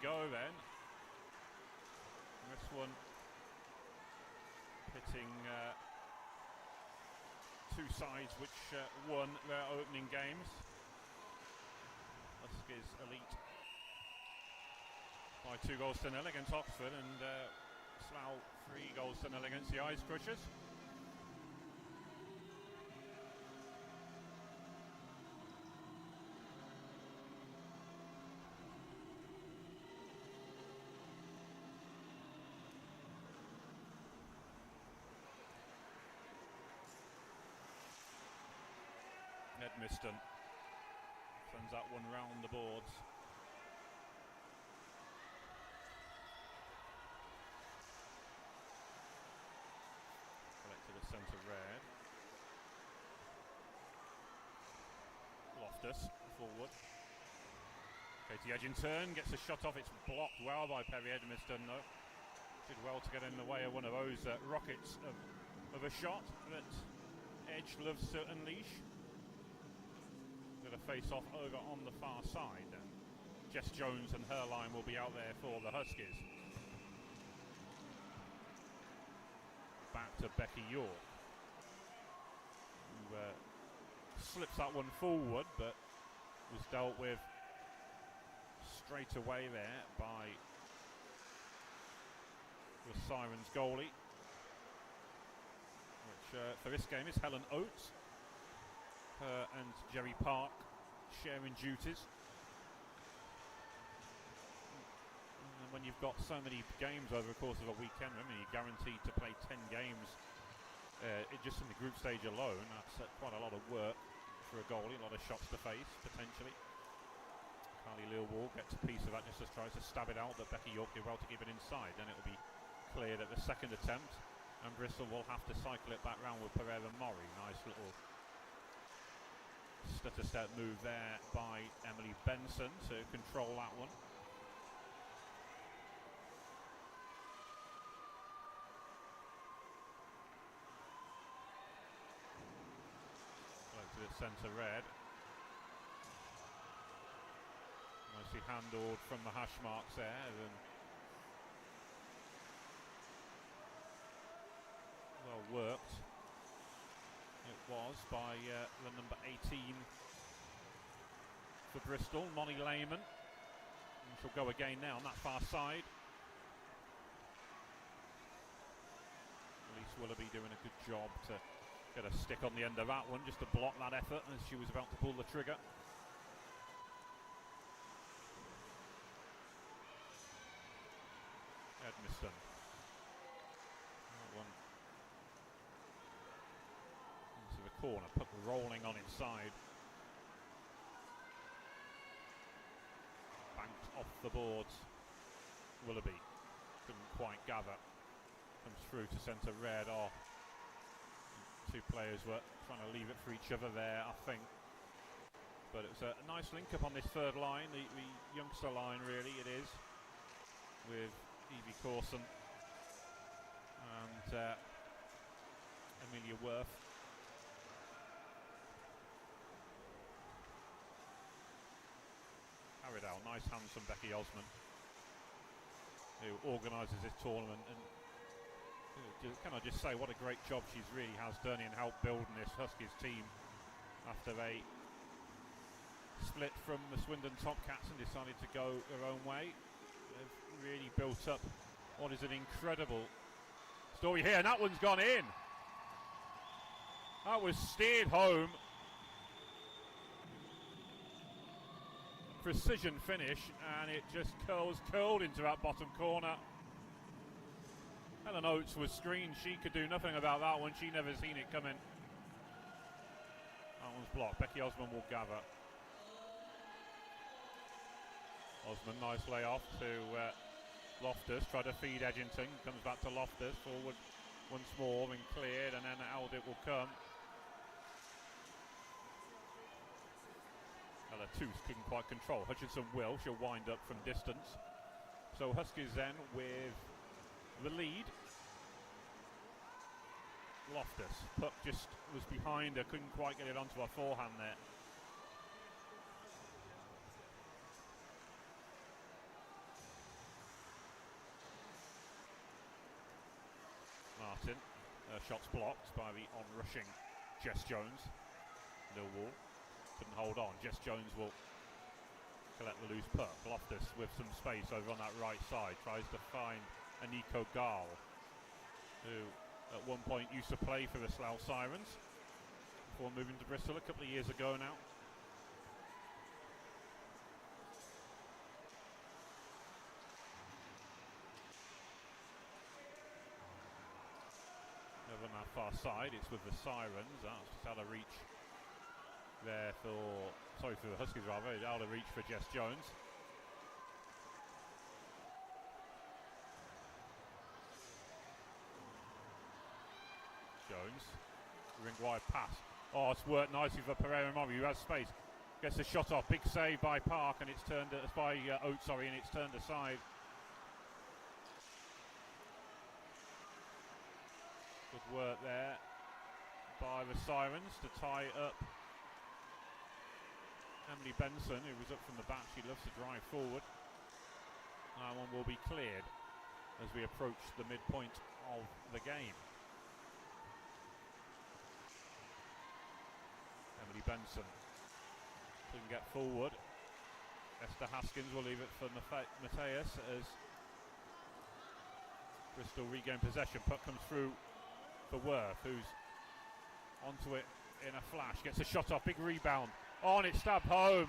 go then. And this one pitting two sides which won their opening games. Huskies elite by 2-0 against Oxford, and Slough 3-0 against the Ice Crushers. Edmiston sends that one round the boards. Collected a centre red. Loftus forward. Katie Edgington gets a shot off. It's blocked well by Perry Edmiston though. Did well to get in the way of one of those rockets of a shot that Edge loves to unleash. With a face-off over on the far side. Jess Jones and her line will be out there for the Huskies. Back to Becky York, who slips that one forward, but was dealt with straight away there by the Sirens goalie, which for this game is Helen Oates. Her and Jerry Park sharing duties. And when you've got so many games over the course of a weekend, remember you're guaranteed to play 10 games just in the group stage alone. That's quite a lot of work for a goalie, a lot of shots to face, potentially. Carly Learwall gets a piece of that, just as tries to stab it out, but Becky York did well to keep it inside. Then it'll be cleared at the second attempt, and Bristol will have to cycle it back round with Pereira Mori. Nice little stutter-step move there by Emily Benson to control that one. To the centre red. Nicely handled from the hash marks there. And well worked. It was by the number 18 for Bristol, Moni Lehman. And she'll go again now on that far side. Elise Willoughby doing a good job to get a stick on the end of that one, just to block that effort as she was about to pull the trigger. Edmiston. That one into the corner, puck rolling on its side. Banked off the boards. Willoughby couldn't quite gather. Comes through to centre red. Oh, two players were trying to leave it for each other there, I think. But it was a nice link up on this third line, the youngster line really it is, with Evie Corson and Amelia Worth. Carried out, nice hands from Becky Osmond, who organises this tournament, and can I just say what a great job she's really has done in help building this Huskies team after they split from the Swindon Top Cats and decided to go their own way. They've really built up what is an incredible story here, and that one's gone in. That was steered home. Precision finish, and it just curled into that bottom corner. Helen Oates was screened. She could do nothing about that one. She never seen it coming. That one's blocked. Becky Osmond will gather. Osmond, nice layoff to Loftus. Tried to feed Edgington. Comes back to Loftus. Forward once more and cleared, and then out it will come. Ella Tooth couldn't quite control. Hutchinson will. She'll wind up from distance. So Huskies then with the lead. Loftus. Puck just was behind her, couldn't quite get it onto her forehand there. shots blocked by the on-rushing Jess Jones. Millwall couldn't hold on. Jess Jones will collect the loose puck. Loftus with some space over on that right side. Tries to find Aniko Gall, who at one point used to play for the Slough Sirens before moving to Bristol a couple of years ago now. Over on that far side, it's with the Sirens. That's just out of reach there for the Huskies rather. Out of reach for Jess Jones. Jones, ring wide pass. Oh, it's worked nicely for Pereira Murray, who has space. Gets a shot off. Big save by Park, and it's turned by Oates, and it's turned aside. Good work there by the Sirens to tie up Emily Benson, who was up from the back. She loves to drive forward. That one will be cleared as we approach the midpoint of the game. Emily Benson can get forward. Esther Haskins will leave it for Mateus as Bristol regain possession. Puck comes through for Worth, who's onto it in a flash. Gets a shot off, big rebound. On it, stabbed home.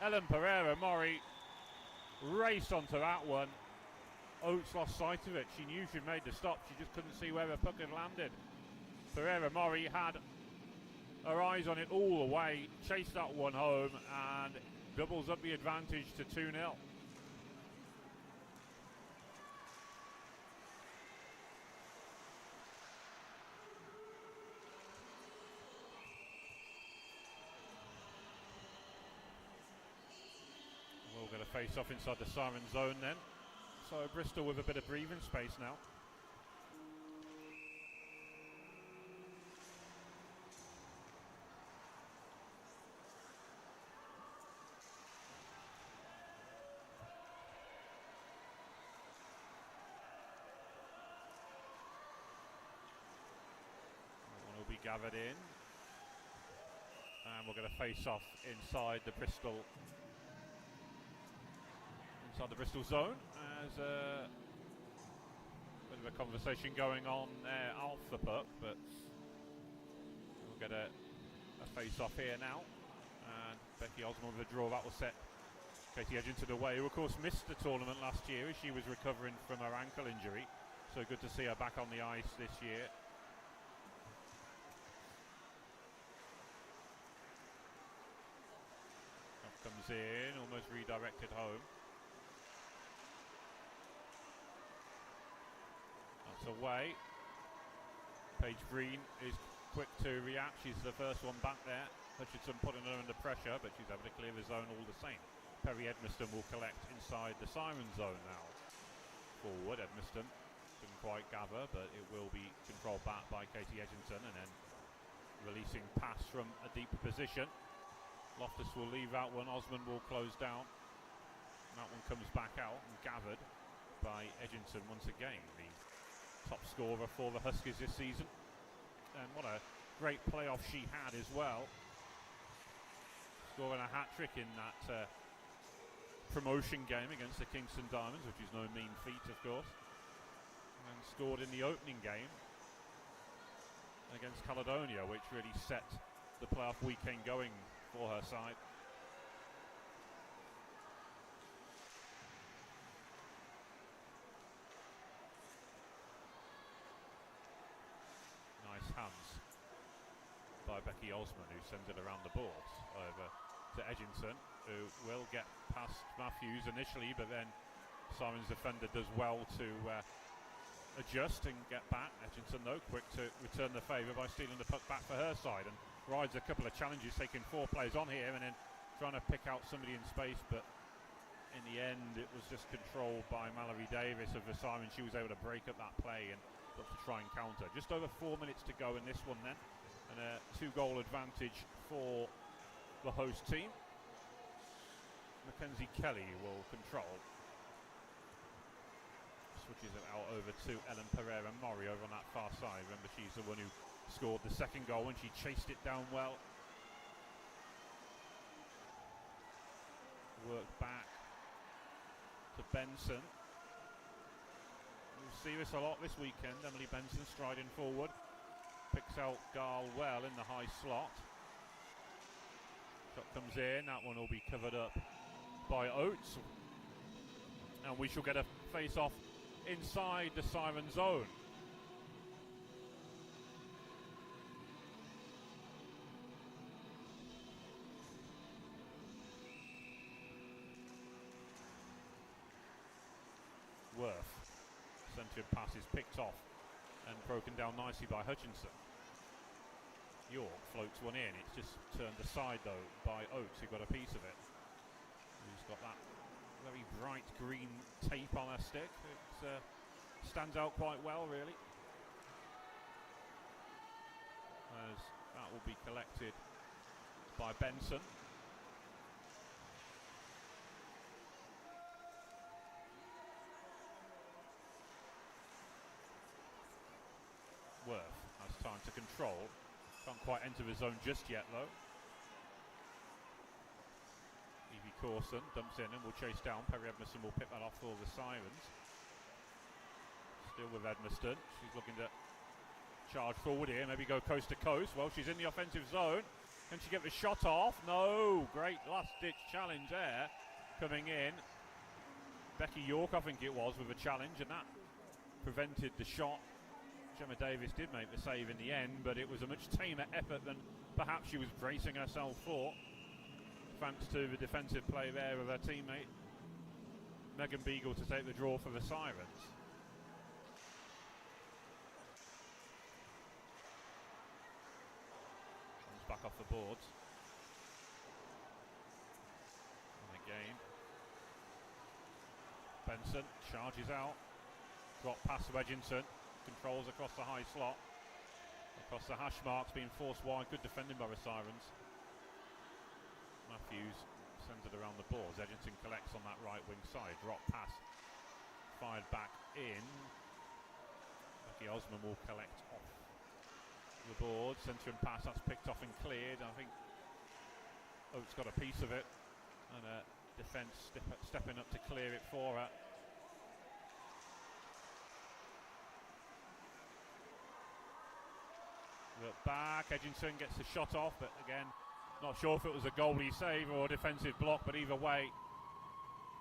Ellen Pereira Murray raced onto that one. Oates lost sight of it. She knew she'd made the stop. She just couldn't see where the puck had landed. Pereira Murray had her eyes on it all the way. Chased that one home and doubles up the advantage to 2-0. We'll get a face off inside the Siren zone then. So Bristol with a bit of breathing space now. That one will be gathered in. And we'll get a face off inside the Bristol zone as a bit of a conversation going on there off the puck, but we'll get a face off here now. And Becky Osmond with a draw that will set Katie Edgington away, who of course missed the tournament last year as she was recovering from her ankle injury, so good to see her back on the ice this year. Comes in, almost redirected home. That's away. Paige Green is quick to react. She's the first one back there. Hutchinson putting her under pressure, but she's able to clear the zone all the same. Perry Edmiston will collect inside the Siren zone now. Forward, Edmiston didn't quite gather, but it will be controlled back by Katie Edgington, and then releasing pass from a deeper position. Loftus will leave that one. Osmond will close down. And that one comes back out and gathered by Edgington once again, the top scorer for the Huskies this season. And what a great playoff she had as well. Scoring a hat-trick in that promotion game against the Kingston Diamonds, which is no mean feat, of course. And scored in the opening game against Caledonia, which really set the playoff weekend going for her side. Nice hands by Becky Osmond, who sends it around the boards over to Edgington, who will get past Matthews initially, but then Simon's defender does well to adjust and get back. Edgington, though, quick to return the favour by stealing the puck back for her side, and rides a couple of challenges, taking 4 players on here and then trying to pick out somebody in space, but in the end it was just controlled by Mallory Davis of the Sirens. She was able to break up that play and look to try and counter. Just over 4 minutes to go in this one then, and a 2-goal advantage for the host team. Mackenzie Kelly will control. switches it out over to Ellen Pereira-Mori over on that far side. Remember, she's the one who scored the second goal when she chased it down well. Worked back to Benson. We'll see this a lot this weekend. Emily Benson striding forward. Picks out Garl well in the high slot. Shot comes in. That one will be covered up by Oates. And we shall get a face-off inside the Siren zone. Worth. Centre pass is picked off and broken down nicely by Hutchinson. York floats one in. It's just turned aside though by Oates, who got a piece of it. Who's got that very bright green tape on her stick. It stands out quite well, really. As that will be collected by Benson. Worth has time to control. Can't quite enter the zone just yet though. Evie Corson dumps in and will chase down. Perry Edmiston will pick that off for the Sirens. Still with Edmiston. She's looking to charge forward here, maybe go coast to coast. Well, she's in the offensive zone. Can she get the shot off? No. Great last-ditch challenge there coming in. Becky York, I think it was, with a challenge, and that prevented the shot. Gemma Davis did make the save in the end, but it was a much tamer effort than perhaps she was bracing herself for. Thanks to the defensive play there of her teammate Megan Beagle to take the draw for the Sirens. Comes back off the boards. And again, Benson charges out. Drop pass to Edginson. Controls across the high slot. Across the hash marks, being forced wide. Good defending by the Sirens. Matthews sends it around the boards. Edginson collects on that right wing side. Drop pass fired back in. Becky Osman will collect off the board. Centre and pass, that's picked off and cleared. I think Oates got a piece of it. And defence stepping up to clear it for her. Look back, Edginson gets the shot off, but again, not sure if it was a goalie save or a defensive block, but either way,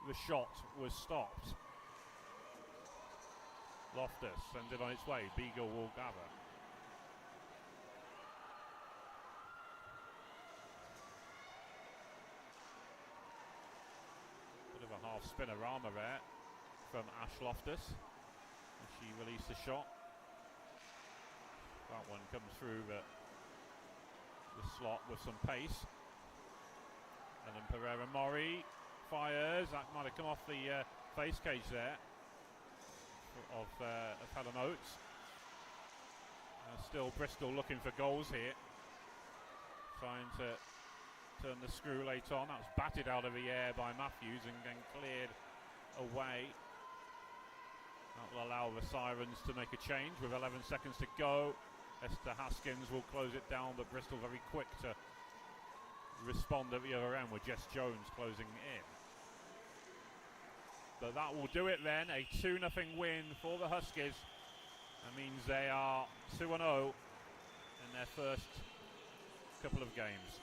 the shot was stopped. Loftus sends it on its way. Beagle will gather. Bit of a half spinorama there from Ash Loftus as she released the shot. That one comes through the slot with some pace. And then Pereira-Mori fires. That might have come off the face cage there of Helen Oates. Still Bristol looking for goals here. Trying to turn the screw late on. That was batted out of the air by Matthews and then cleared away. That will allow the Sirens to make a change with 11 seconds to go. Esther Haskins will close it down, but Bristol very quick to respond at the other end with Jess Jones closing in. But that will do it then, a 2-0 win for the Huskies. That means they are 2-0 in their first couple of games.